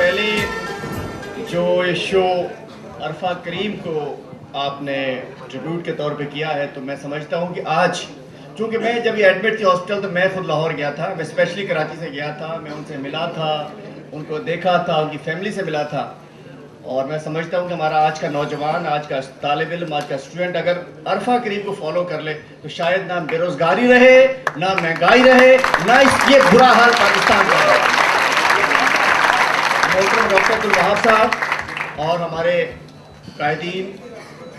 पहले जो ये शो अरफा करीम को आपने ट्रिब्यूट के तौर पे किया है, तो मैं समझता हूँ कि आज चूँकि मैं जब ये एडमिट थी हॉस्पिटल, तो मैं खुद लाहौर गया था, मैं स्पेशली कराची से गया था, मैं उनसे मिला था, उनको देखा था, उनकी फैमिली से मिला था। और मैं समझता हूँ कि हमारा आज का नौजवान, आज का तालिब इल्म, आज का स्टूडेंट अगर अरफा करीम को फॉलो कर ले तो शायद ना बेरोजगारी रहे, ना महंगाई रहे, ना ये बुरा हाल पाकिस्तान का रहे। डॉक्टर अब्दुल वहाब साहब और हमारे कायदीन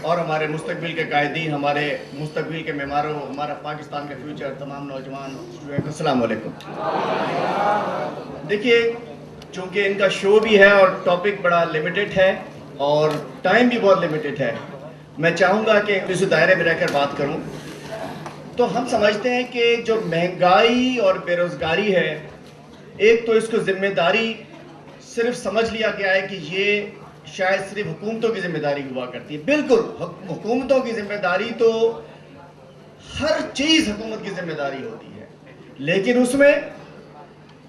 और हमारे मुस्तकबिल के कायदीन, हमारे मुस्तकबिल के मेहमानों, हमारा पाकिस्तान का फ्यूचर, तमाम नौजवान स्टूडेंट, अस्सलाम वालेकुम। देखिए, चूँकि इनका शो भी है और टॉपिक बड़ा लिमिटेड है और टाइम भी बहुत लिमिटेड है, मैं चाहूँगा कि इस दायरे में रहकर बात करूँ। तो हम समझते हैं कि जो महंगाई और बेरोज़गारी है, एक तो इसको ज़िम्मेदारी सिर्फ समझ लिया गया है कि ये शायद सिर्फ हुकूमतों की जिम्मेदारी हुआ करती है। बिल्कुल, हुकूमतों की जिम्मेदारी तो हर चीज़ हुकूमत की जिम्मेदारी होती है, लेकिन उसमें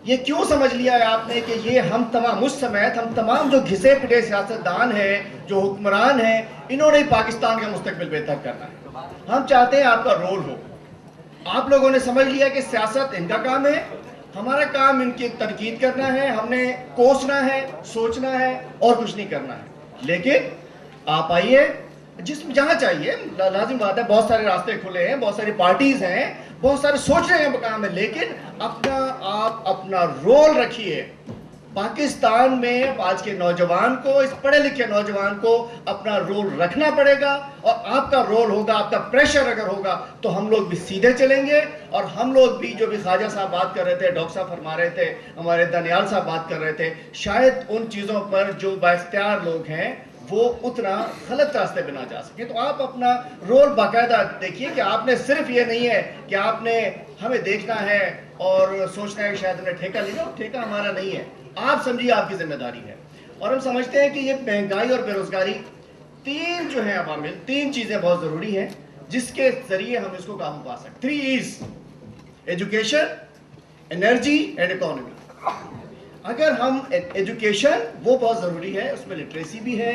ये क्यों समझ लिया है आपने कि ये हम तमाम, मुझ समेत हम तमाम जो घिसे पिटे सियासतदान हैं, जो हुक्मरान हैं, इन्होंने ही पाकिस्तान का मुस्तकबिल बेहतर करना है। हम चाहते हैं आपका रोल हो। आप लोगों ने समझ लिया कि सियासत इनका काम है, हमारा काम इनकी तनकीद करना है, हमने कोसना है, सोचना है और कुछ नहीं करना है। लेकिन आप आइए, जिसमें जहाँ चाहिए, लाजिम बात है, बहुत सारे रास्ते खुले हैं, बहुत सारी पार्टीज हैं, बहुत सारे सोचने का काम है, लेकिन आप अपना रोल रखिए। पाकिस्तान में आज के नौजवान को, इस पढ़े लिखे नौजवान को अपना रोल रखना पड़ेगा और आपका रोल होगा, आपका प्रेशर अगर होगा तो हम लोग भी सीधे चलेंगे। और हम लोग भी, जो भी ख्वाजा साहब बात कर रहे थे, डॉक्टर साहब फरमा रहे थे, हमारे दानियाल साहब बात कर रहे थे, शायद उन चीज़ों पर जो बाइख्तियार लोग हैं वो उतना गलत रास्ते पे ना जा सके। तो आप अपना रोल बाकायदा देखिए कि आपने सिर्फ ये नहीं है कि आपने हमें देखना है और सोचना है कि शायद हमने ठेका लिया, ठेका हमारा नहीं है। आप समझिए आपकी जिम्मेदारी है। और हम समझते हैं कि ये महंगाई और बेरोजगारी, तीन जो है अवामिल, तीन चीजें बहुत जरूरी हैं जिसके जरिए हम इसको काबू पा सकते। 3 E's: education, energy and economy. अगर हम एजुकेशन, वो बहुत ज़रूरी है, उसमें लिटरेसी भी है,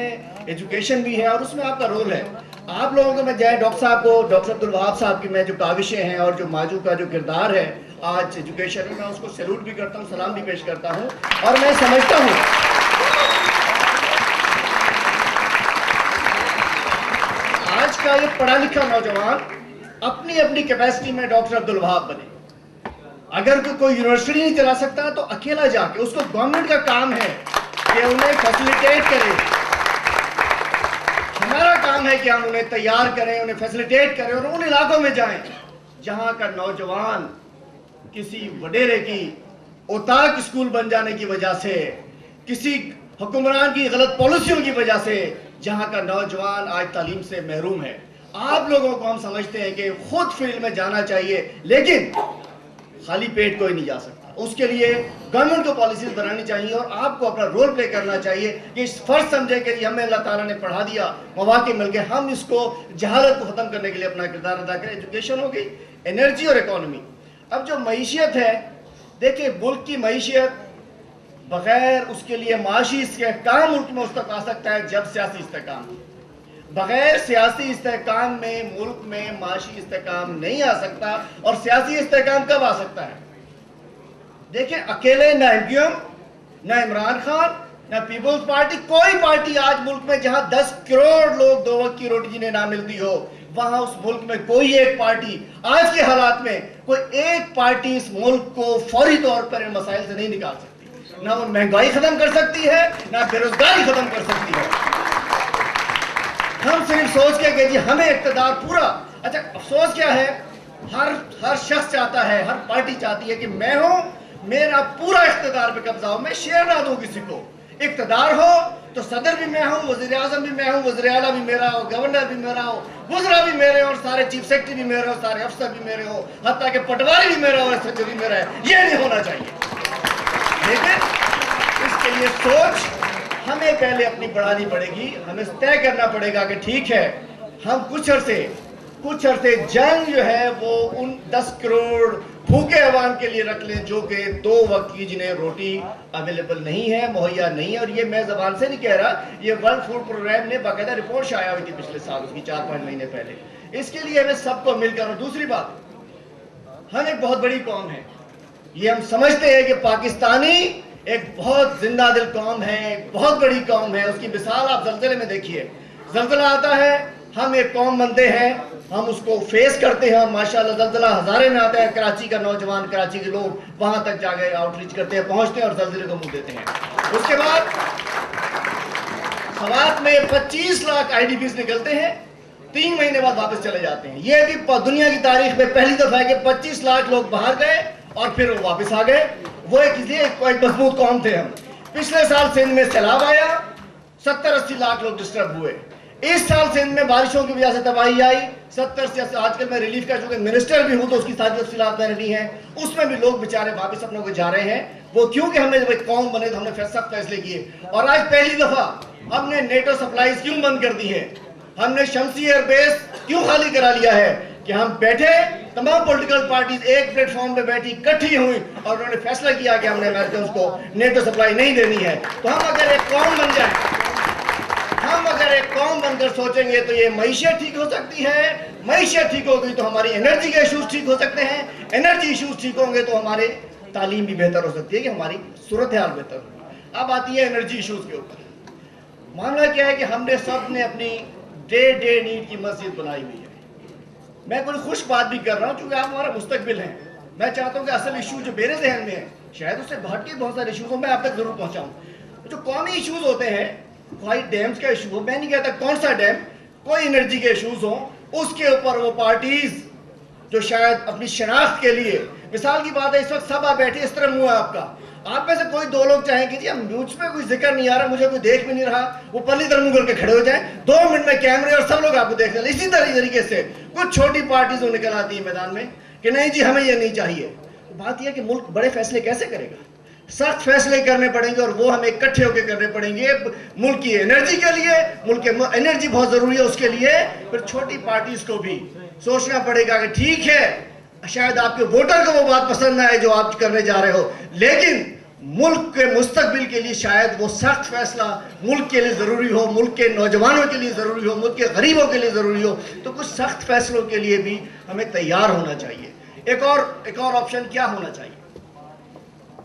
एजुकेशन भी है और उसमें आपका रोल है। आप लोगों को मैं चाहे डॉक्टर साहब को, डॉक्टर अब्दुल वहाब साहब की मैं जो काविशें हैं और जो माजू का जो किरदार है आज एजुकेशन में, मैं उसको सैल्यूट भी करता हूँ, सलाम भी पेश करता हूँ। और मैं समझता हूँ आज का ये पढ़ा लिखा नौजवान अपनी अपनी कैपेसिटी में डॉक्टर अब्दुल वहाब बने। अगर कोई यूनिवर्सिटी नहीं चला सकता तो अकेला जाके, उसको गवर्नमेंट का काम है कि उन्हें फैसिलिटेट करे। हमारा काम है कि हम उन्हें तैयार करें, उन्हें फैसिलिटेट करें और उन इलाकों में जाएं जहां का नौजवान किसी वडेरे की औताक स्कूल बन जाने की वजह से, किसी हुक्मरान की गलत पॉलिसियों की वजह से, जहां का नौजवान आज तालीम से महरूम है। आप लोगों को हम समझते हैं कि खुद फील्ड में जाना चाहिए, लेकिन खाली पेट कोई नहीं जा सकता। उसके लिए गवर्नमेंट को पॉलिसीज बनानी चाहिए और आपको अपना रोल प्ले करना चाहिए कि इस फर्ज समझे कि हमें अल्लाह ताला ने पढ़ा दिया, मौके मिल गए, हम इसको जहालत को ख़त्म करने के लिए अपना किरदार अदा करें। एजुकेशन हो गई, एनर्जी और इकोनॉमी। अब जो मईशियत है, देखिए मुल्क की मईशियत बगैर उसके लिए माशी इस्तेहकाम मुल्क में उस तक आ सकता है जब सियासी इस्तेहकाम। बगैर सियासी इस्तेहकाम में मुल्क में माशी इस्तेहकाम नहीं आ सकता। और सियासी इस्तेहकाम कब आ सकता है? देखिए, अकेले ना MQM, ना इमरान खान, ना पीपल्स पार्टी, कोई पार्टी आज मुल्क में जहां 10 करोड़ लोग 2 वक्त की रोटी जिन्हें ना मिलती हो, वहां उस मुल्क में कोई एक पार्टी आज के हालात में, कोई एक पार्टी इस मुल्क को फौरी तौर पर इन मसाइल से नहीं निकाल सकती। ना वो महंगाई खत्म कर सकती है, ना बेरोजगारी खत्म कर सकती है। हम सिर्फ सोच के कि जी हमें इक़्तिदार पूरा, अच्छा अफसोस क्या है, हर शख्स चाहता है, हर पार्टी चाहती है कि मैं हूं, मेरा पूरा इक़्तिदार पे कब्जा हो, मैं शेयर ना दूं किसी को। इक़्तिदार हो तो सदर भी मैं हूं, वज़ीर आज़म भी मैं हूं, वज़ीर आला भी मेरा हो, गवर्नर भी मेरा हो, वज़रा भी मेरे हो, और सारे चीफ सेक्रेटरी भी मेरे हो, सारे अफसर भी मेरे हो, हत्ता कि पटवारी भी मेरा हो, सचिव भी मेरा है। ये नहीं होना चाहिए। लेकिन इसके लिए सोच हमें पहले अपनी बढ़ानी पड़ेगी। हमें तय करना पड़ेगा कि ठीक है, हम कुछ अरसे जंग जो है वो उन 10 करोड़ भूखे अवाम के लिए रख लें जो कि 2 वक्त की जिन्हें रोटी अवेलेबल नहीं है, मुहैया नहीं है। और ये मैं जबान से नहीं कह रहा, ये वर्ल्ड फूड प्रोग्राम ने बाकायदा रिपोर्ट शाया हुई थी पिछले साल, उसकी 4-5 महीने पहले। इसके लिए हमें सबको मिलकर, और दूसरी बात, हम एक बहुत बड़ी कौम है, ये हम समझते हैं कि पाकिस्तानी एक बहुत जिंदा दिल कौम है, एक बहुत बड़ी कौम है। उसकी मिसाल आप जलजले में देखिए, जलजला आता है, हम एक कौम बनते हैं, हम उसको फेस करते हैं। माशाल्लाह जलजला हजारे में आता है, कराची का नौजवान, कराची के लोग वहां तक जाके आउटरीच करते हैं, पहुंचते हैं और जलजले को मुंह देते हैं। उसके बाद सवात में 25 लाख IDPs निकलते हैं, 3 महीने बाद वापस चले जाते हैं। ये भी दुनिया की तारीख में पहली दफा है कि 25 लाख लोग बाहर गए और फिर वो वापस आ गए। वो एक मजबूत कौम थे हम। पिछले साल सिंध में सैलाब आया, 70-80 लाख लोग डिस्टर्ब हुए। इस साल सिंध में बारिशों की वजह से तबाही आई, 70 से आजकल मैं रिलीफ का चूंकि मिनिस्टर भी हूं तो उसकी सारी तफसीलात मैंने ली हैं, उसमें भी लोग बेचारे वापस अपनों को जा रहे हैं। वो क्योंकि हमने जब एक कौम बने तो हमने सख्त फैसले किए। और आज पहली दफा हमने नेटो सप्लाईज क्यों बंद कर दी है, हमने शमसी एयरबेस क्यों खाली करा लिया है, कि हम बैठे, तमाम पॉलिटिकल पार्टीज एक प्लेटफॉर्म पे बैठी, इकट्ठी हुई और उन्होंने फैसला किया कि हमने अमेरिकन को नेटो सप्लाई नहीं देनी है। तो हम अगर एक कौम बन जाए, हम अगर एक कौम बनकर सोचेंगे तो ये मईशत ठीक हो सकती है। मईशत ठीक होगी तो हमारी एनर्जी के इशूज ठीक हो सकते हैं, एनर्जी इशूज ठीक होंगे तो हमारे तालीम भी बेहतर हो सकती है, कि हमारी सूरत हाल बेहतर हो। अब आती है एनर्जी इशूज के ऊपर। मामला क्या है कि हमने सब ने अपनी डे नीड की मस्जिद बनाई हुई है। मैं कोई खुश बात भी कर रहा हूँ क्योंकि आप हमारा मुस्तकबिल हैं। मैं चाहता हूँ कि असल इशू जो मेरे जहन में है, शायद उससे हट के बहुत सारे इशूज हो, मैं आप तक जरूर पहुँचाऊँ। जो कौमी इशूज होते हैं, कोई डैम्स का इशू हो, मैं नहीं कहता कौन सा डैम, कोई एनर्जी के इशूज हो, उसके ऊपर वो पार्टीज जो शायद अपनी शनाख्त के लिए, मिसाल की बात है इस वक्त सब आप बैठे, इस तरह मुंह है आपका, आप में से कोई 2 लोग चाहें कि जी हम मुझ पे कोई जिक्र नहीं आ रहा, मुझे कोई देख भी नहीं रहा, वो पल्ली तरह मुंह करके खड़े हो जाए, 2 मिनट में कैमरे और सब लोग आपको देख रहे हैं। इसी तरीके से कुछ छोटी पार्टीज वो निकल आती है मैदान में कि नहीं जी हमें ये नहीं चाहिए। तो बात यह कि मुल्क बड़े फैसले कैसे करेगा, सख्त फैसले करने पड़ेंगे और वो हमें इकट्ठे होकर करने पड़ेंगे मुल्क की एनर्जी के लिए। मुल्क की एनर्जी बहुत जरूरी है, उसके लिए फिर छोटी पार्टीज को भी सोचना पड़ेगा कि ठीक है शायद आपके वोटर को वो बात पसंद ना आए जो आप करने जा रहे हो, लेकिन मुल्क के मुस्तकबिल के लिए शायद वो सख्त फैसला मुल्क के लिए जरूरी हो, मुल्क के नौजवानों के लिए जरूरी हो, मुल्क के गरीबों के लिए जरूरी हो। तो कुछ सख्त फैसलों के लिए भी हमें तैयार होना चाहिए। एक और ऑप्शन क्या होना चाहिए,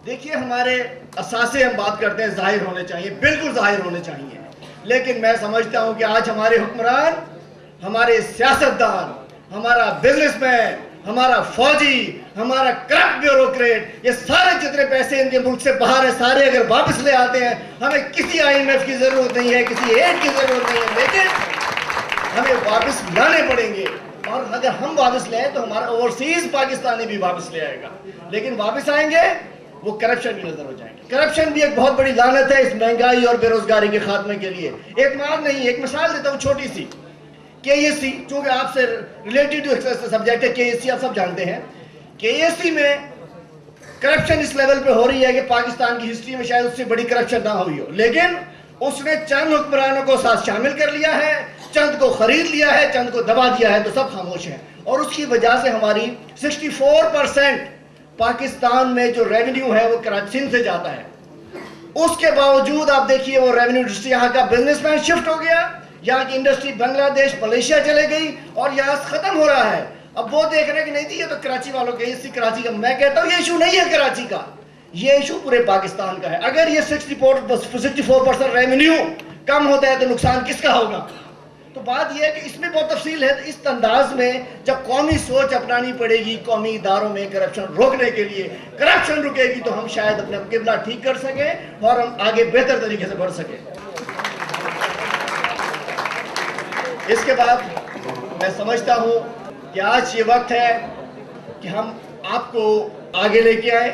देखिए हमारे असासे हम बात करते हैं जाहिर होने चाहिए, बिल्कुल जाहिर होने चाहिए, लेकिन मैं समझता हूं कि आज हमारे हुक्मरान, हमारे सियासतदान, हमारा बिजनेसमैन, हमारा फौजी, हमारा करप्ट ब्यूरोक्रेट, ये सारे जितने पैसे इनके मुल्क से बाहर है सारे अगर वापस ले आते हैं, हमें किसी IMF की जरूरत नहीं है, किसी एड की जरूरत नहीं है, लेकिन हमें वापस लाने पड़ेंगे। और अगर हम वापस ले आए तो हमारा ओवरसीज पाकिस्तानी भी वापस ले आएगा, लेकिन वापस आएंगे वो करप्शन की नजर हो जाएंगे। करप्शन भी एक बहुत बड़ी लानत है इस महंगाई और बेरोजगारी के खात्मे के लिए। एक बात नहीं, एक मिसाल देता हूँ छोटी सी, KSC, चूंकि आपसे रिलेटेड सब्जेक्ट है, KSC आप सब जानते हैं, KSC में करप्शन इस लेवल पे हो रही है कि पाकिस्तान की हिस्ट्री में शायद उससे बड़ी करप्शन ना हुई हो, लेकिन उसने चंद हुक्मरानों को साथ शामिल कर लिया है, चंद को खरीद लिया है, चंद को दबा दिया है, तो सब खामोश हैं। और उसकी वजह से हमारी 64% पाकिस्तान में जो रेवेन्यू है वो कराची से जाता है। उसके बावजूद आप देखिए वो रेवेन्यू इंडस्ट्री, यहाँ का बिजनेसमैन शिफ्ट हो गया, यहाँ की इंडस्ट्री बांग्लादेश, मलेशिया चले गई और यहाँ खत्म हो रहा है। अब वो देख रहे हैं कि नहीं थी ये तो कराची वालों के, इसी कराची का। मैं कहता हूँ ये इशू नहीं है कराची का, ये इशू पूरे पाकिस्तान का है। अगर ये 64% रेवेन्यू कम होता है तो नुकसान किसका होगा? तो बात यह है कि इसमें बहुत तफसील है। इस अंदाज में जब कौमी सोच अपनानी पड़ेगी कौमी इदारों में करप्शन रोकने के लिए, करप्शन रुकेगी तो हम शायद अपने किबला ठीक कर सकें और हम आगे बेहतर तरीके से बढ़ सकें। इसके बाद मैं समझता हूं कि आज ये वक्त है कि हम आपको आगे लेके आए।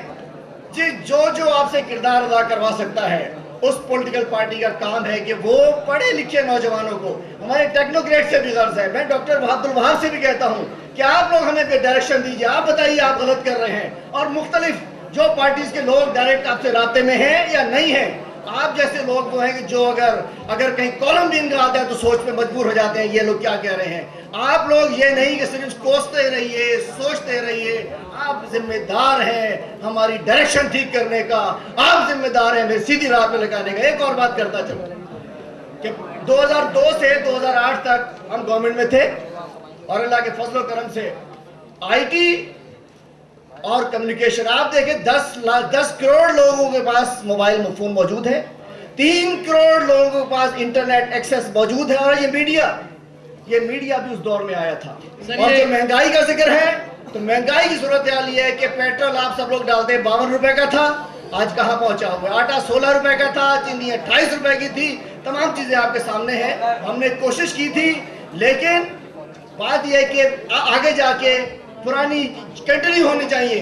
जी जो आपसे किरदार अदा करवा सकता है उस पॉलिटिकल पार्टी का काम है कि वो पढ़े लिखे नौजवानों को, हमारे टेक्नोक्रेट से भी गर्ज है, मैं डॉक्टर अब्दुल वहाब से भी कहता हूं कि आप लोग हमें डायरेक्शन दीजिए, आप बताइए आप गलत कर रहे हैं। और मुख्तलिफ जो पार्टीज के लोग डायरेक्ट आपसे रास्ते में हैं या नहीं हैं, आप जैसे लोग वो हैं कि जो अगर कहीं कॉलम भी इनका आता है तो सोच पे मजबूर हो जाते हैं, ये लोग क्या कह रहे हैं। आप लोग ये नहीं कि सिर्फ कोसते रहिए, सोचते रहिए, आप जिम्मेदार हैं हमारी डायरेक्शन ठीक करने का, आप जिम्मेदार हैं हमें सीधी राह पे लगाने का। एक और बात करता चलो कि 2002 से 2008 तक हम गवर्नमेंट में थे और अल्लाह के फजल करम से आईटी और कम्युनिकेशन, आप देखें 10 करोड़ लोगों के पास मोबाइल फोन मौजूद है, 3 करोड़ लोगों के पास इंटरनेट एक्सेस मौजूद है। और ये मीडिया भी उस दौर में आया था। और जो महंगाई का जिक्र है तो महंगाई की सूरत हाल ये है कि पेट्रोल आप सब लोग डालते हैं 52 रुपए का था, आज कहां पहुंचा हुआ है। आटा 16 रुपए का था, चीनी 28 रुपए की थी। तमाम चीजें आपके सामने हैं। हमने कोशिश की थी, लेकिन बात यह है कि आगे जाके पुरानी कंटिन्यू होनी चाहिए,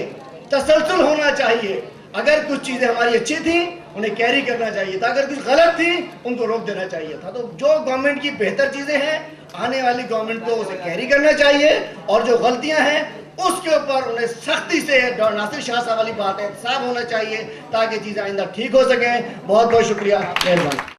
तसलसल होना चाहिए। अगर कुछ चीजें हमारी अच्छी थी उन्हें कैरी करना चाहिए था, अगर कुछ गलत थी उनको रोक देना चाहिए था। तो जो गवर्नमेंट की बेहतर चीजें हैं आने वाली गवर्नमेंट को उसे कैरी करना चाहिए, और जो गलतियां हैं उसके ऊपर उन्हें सख्ती से, नासिर शाह साहब वाली बात है, साफ होना चाहिए ताकि चीजें आइंदा ठीक हो सकें। बहुत बहुत शुक्रिया, मेहरबानी।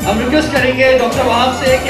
हम रिक्वेस्ट करेंगे डॉक्टर वहाब से कि